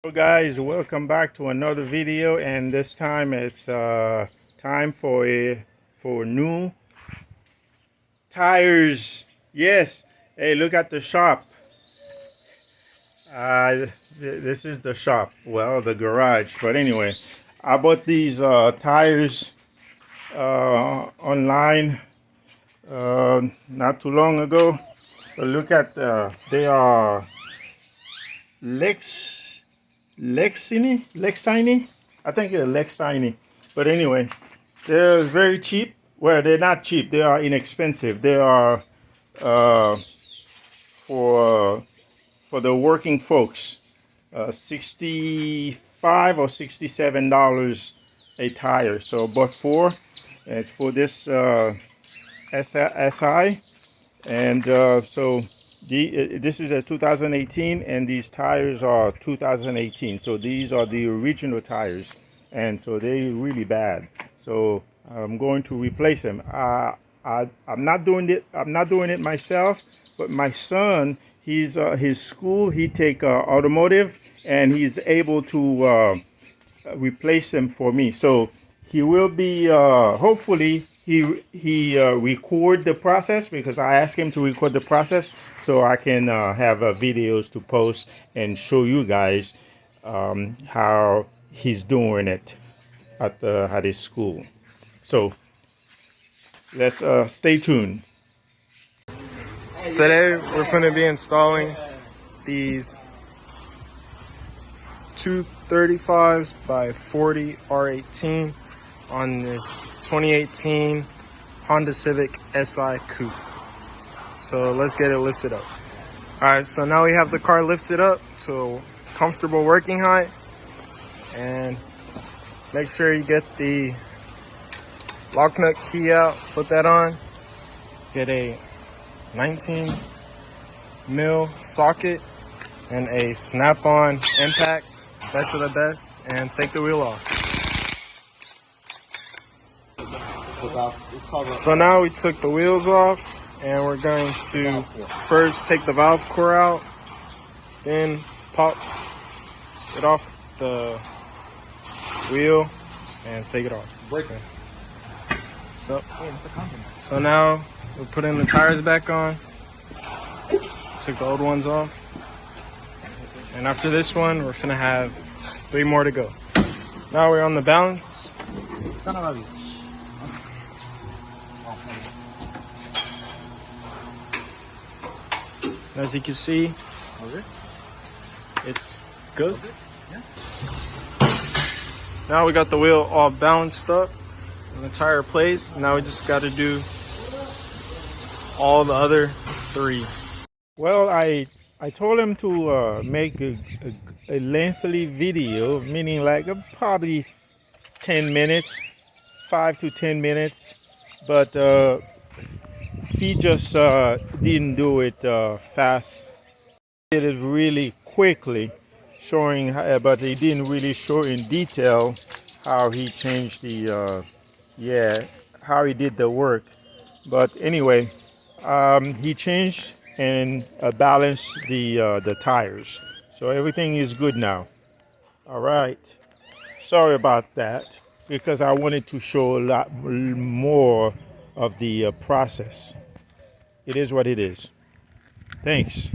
Hello guys, welcome back to another video, and this time it's time for new tires. Yes. Hey, look at the shop. This is the shop, well, the garage, but anyway, I bought these tires online not too long ago. But look at they are Lexini. I think they're Lexini. But anyway, they're very cheap. Well, they're not cheap. They are inexpensive. They are uh, for for the working folks. 65 or $67 a tire. So, but it's for this SI, and this is a 2018, and these tires are 2018. So these are the original tires, and so they're really bad. So I'm going to replace them. I'm not doing it. I'm not doing it myself, but my son, his school, he take automotive, and he's able to replace them for me. So he will be hopefully he record the process, because I asked him to record the process so I can have videos to post and show you guys how he's doing it at his school. So let's stay tuned. Today we're going to be installing these 235s by 40 R18 on this 2018 Honda Civic SI Coupe. So let's get it lifted up. Alright, so now we have the car lifted up to a comfortable working height, and make sure you get the lock nut key out, put that on, get a 19 mil socket and a snap-on impact, best of the best, and take the wheel off. So now we took the wheels off, and we're going to first take the valve core out, then pop it off the wheel and take it off. Breaking. So now we're putting the tires back on. Took the old ones off. And after this one, we're gonna have 3 more to go. Now we're on the balance. Son of a bitch. As you can see, it's good. Now we got the wheel all balanced up and the tire placed. Now we just got to do all the other 3. Well, I told him to make a lengthy video, meaning like probably 10 minutes, 5 to 10 minutes, but he just didn't do it fast. He did it really quickly, showing, but he didn't really show in detail how he changed the, how he did the work. But anyway, he changed and balanced the tires, so everything is good now. All right, sorry about that, because I wanted to show a lot more of the process. It is what it is. Thanks.